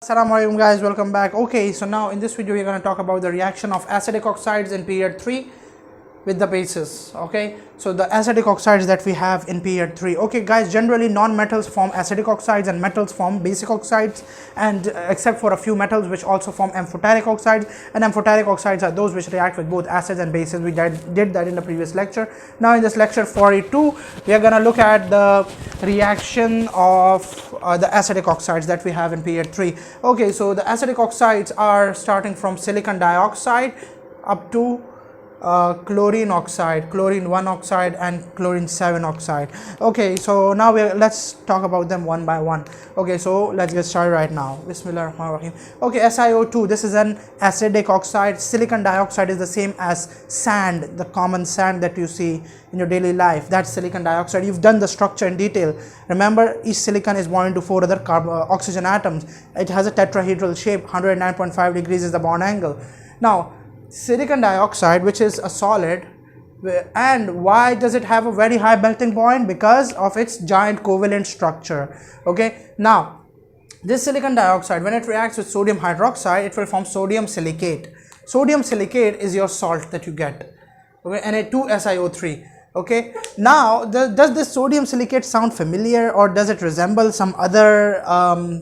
Assalam alaikum guys, welcome back. Okay, so now in this video we're going to talk about the reaction of acidic oxides in period 3 with the bases. Okay, so the acidic oxides that we have in period 3. Okay guys, generally non-metals form acidic oxides and metals form basic oxides, and except for a few metals which also form amphoteric oxides, and amphoteric oxides are those which react with both acids and bases. We did that in the previous lecture. Now in this lecture 42 we are going to look at the reaction of the acidic oxides that we have in period 3. Okay, so the acidic oxides are starting from silicon dioxide up to chlorine oxide, chlorine 1 oxide and chlorine 7 oxide. Okay, so now let's talk about them one by one. Okay, so let's get started right now. Bismillahirrahmanirrahim. Okay, SiO2, this is an acidic oxide. Silicon dioxide is the same as sand, the common sand that you see in your daily life. That's silicon dioxide. You've done the structure in detail. Remember, each silicon is bonded to 4 other oxygen atoms. It has a tetrahedral shape. 109.5 degrees is the bond angle. Now silicon dioxide, which is a solid, and why does it have a very high melting point? Because of its giant covalent structure. Okay, now this silicon dioxide, when it reacts with sodium hydroxide, it will form sodium silicate. Sodium silicate is your salt that you get. Okay, Na2SiO3. Okay, now does this sodium silicate sound familiar, or does it resemble some other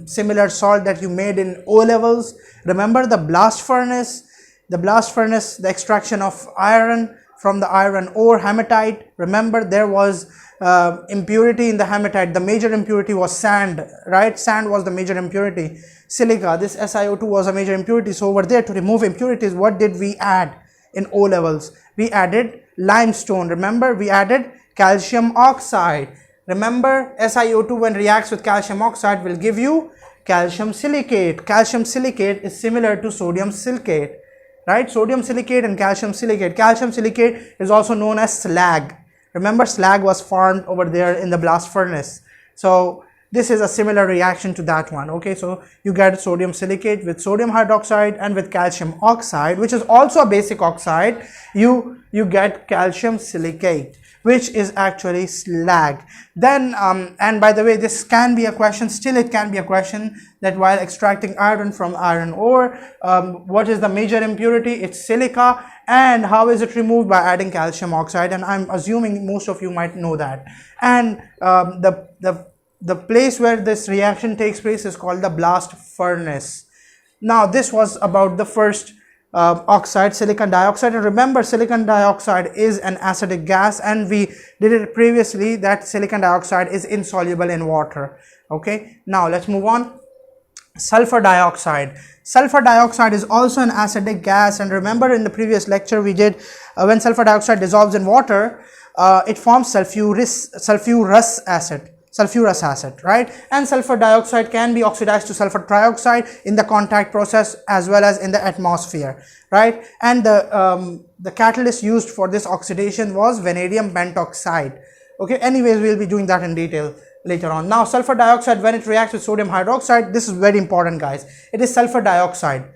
similar salt that you made in O levels? Remember the blast furnace? The extraction of iron from the iron ore, hematite. Remember, there was impurity in the hematite. The major impurity was sand, right? Sand was the major impurity. Silica, this SiO2 was a major impurity. So over there, to remove impurities, what did we add in O levels? We added limestone. Remember, we added calcium oxide. Remember, SiO2 when reacts with calcium oxide will give you calcium silicate. Calcium silicate is similar to sodium silicate. Right, sodium silicate and calcium silicate. Calcium silicate is also known as slag. Remember, slag was formed over there in the blast furnace. So this is a similar reaction to that one. Okay, so you get sodium silicate with sodium hydroxide and with calcium oxide, which is also a basic oxide. You get calcium silicate, which is actually slag. Then and by the way, this can be a question, still it can be a question, that while extracting iron from iron ore, what is the major impurity? It's silica. And how is it removed? By adding calcium oxide, and I'm assuming most of you might know that. And the place where this reaction takes place is called the blast furnace. Now this was about the first oxide, silicon dioxide. And remember, silicon dioxide is an acidic gas, and we did it previously that silicon dioxide is insoluble in water. Okay, now let's move on. Sulfur dioxide. Sulfur dioxide is also an acidic gas, and remember in the previous lecture we did when sulfur dioxide dissolves in water, it forms sulfurous acid, right? And sulfur dioxide can be oxidized to sulfur trioxide in the contact process as well as in the atmosphere, right? And the catalyst used for this oxidation was vanadium pentoxide. Okay, anyways, we'll be doing that in detail later on. Now sulfur dioxide, when it reacts with sodium hydroxide, this is very important guys, it is sulfur dioxide.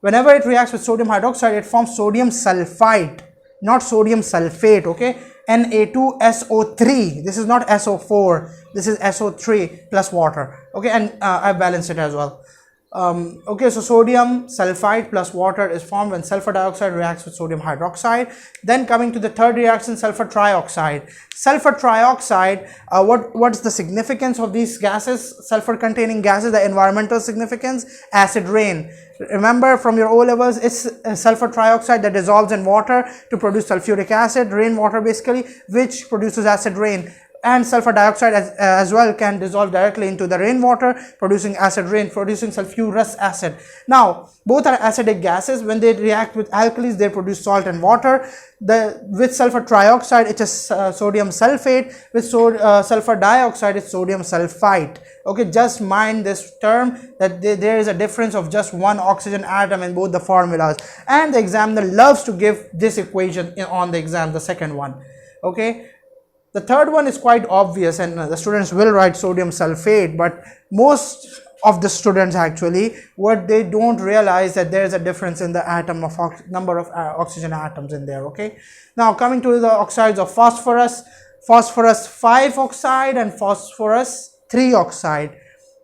Whenever it reacts with sodium hydroxide, it forms sodium sulfite, not sodium sulfate. Okay, Na2SO3. This is not SO4, this is SO3 plus water. Okay, and I balanced it as well. Okay, so sodium sulfite plus water is formed when sulfur dioxide reacts with sodium hydroxide. Then coming to the third reaction, sulfur trioxide. Sulfur trioxide, what's the significance of these gases, sulfur containing gases? The environmental significance: acid rain. Remember from your O levels, it's sulfur trioxide that dissolves in water to produce sulfuric acid, rainwater basically, which produces acid rain. And sulfur dioxide as well can dissolve directly into the rainwater, producing acid rain, producing sulfurous acid. Now both are acidic gases. When they react with alkalis, they produce salt and water. With sulfur trioxide, it is sodium sulfate. With sulfur dioxide, it's sodium sulfite. Okay, just mind this term, that there is a difference of just one oxygen atom in both the formulas, and the examiner loves to give this equation on the exam, the second one. Okay, the third one is quite obvious, and the students will write sodium sulfate, but most of the students actually, what they don't realize that there is a difference in the atom of number of oxygen atoms in there. Okay, now coming to the oxides of phosphorus, phosphorus 5 oxide and phosphorus 3 oxide.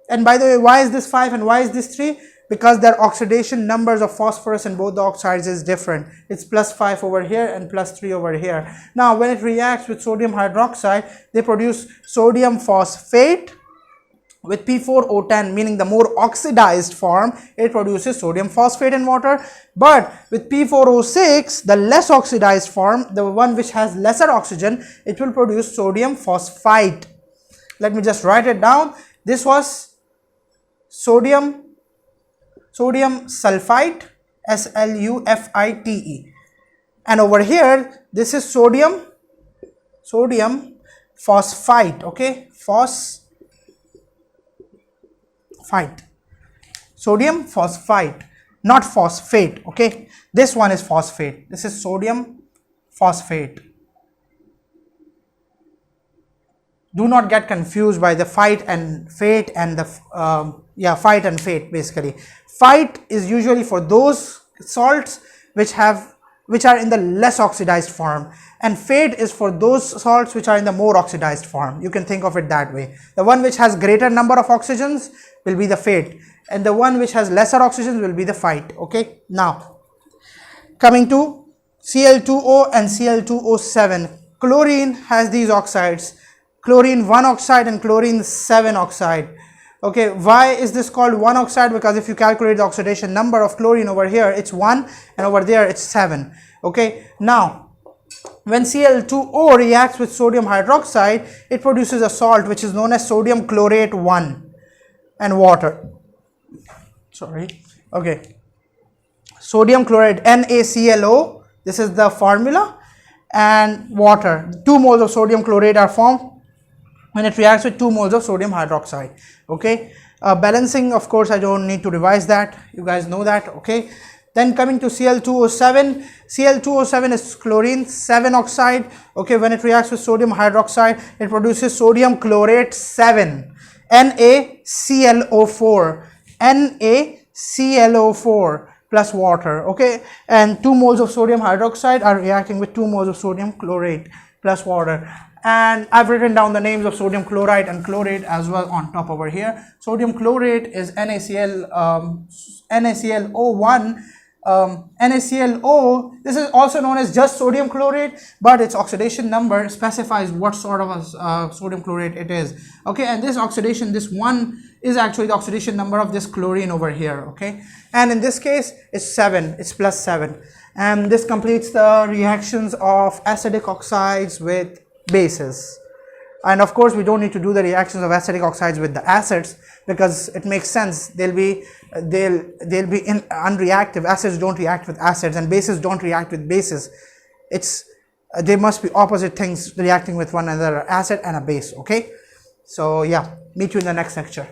And by the way, why is this 5 and why is this 3? Because their oxidation numbers of phosphorus in both the oxides is different. It's +5 over here and +3 over here. Now when it reacts with sodium hydroxide, they produce sodium phosphate with P4O10, meaning the more oxidized form, it produces sodium phosphate in water. But with P4O6, the less oxidized form, the one which has lesser oxygen, it will produce sodium phosphite. Let me just write it down. This was sodium sulfite, SLUFITE, and over here this is sodium phosphite. Okay, sodium phosphite, not phosphate. Okay, this one is phosphate. This is sodium phosphate. Do not get confused by the fight and fate and the fight and fate. Basically, fight is usually for those salts which are in the less oxidized form, and fate is for those salts which are in the more oxidized form. You can think of it that way. The one which has greater number of oxygens will be the fate, and the one which has lesser oxygens will be the fight. Okay, now coming to Cl2O and Cl2O7. Chlorine has these oxides, chlorine 1 oxide and chlorine 7 oxide. Okay, why is this called 1 oxide? Because if you calculate the oxidation number of chlorine over here, it's 1, and over there it's 7. Okay, now when Cl2O reacts with sodium hydroxide, it produces a salt which is known as sodium chlorate 1 and water. Sorry. Okay, sodium chlorate, NaClO, this is the formula, and water. 2 moles of sodium chlorate are formed when it reacts with 2 moles of sodium hydroxide. Okay, balancing, of course I don't need to revise that, you guys know that. Okay, then coming to Cl2O7. Cl2O7 is chlorine 7 oxide. Okay, when it reacts with sodium hydroxide, it produces sodium chlorate 7, NaClO4, NaClO4 plus water. Okay, and 2 moles of sodium hydroxide are reacting with 2 moles of sodium chlorate plus water. And I've written down the names of sodium chloride and chlorate as well on top over here. Sodium chlorate is NaClO1. NaClO, this is also known as just sodium chlorate, but its oxidation number specifies what sort of a sodium chlorate it is. Okay, and this oxidation, this 1 is actually the oxidation number of this chlorine over here. Okay, and in this case it's 7, it's +7, and this completes the reactions of acidic oxides with bases. And of course we don't need to do the reactions of acidic oxides with the acids, because it makes sense. They'll be unreactive. Acids don't react with acids and bases don't react with bases. They must be opposite things reacting with one another, acid and a base. Okay, so yeah, meet you in the next lecture.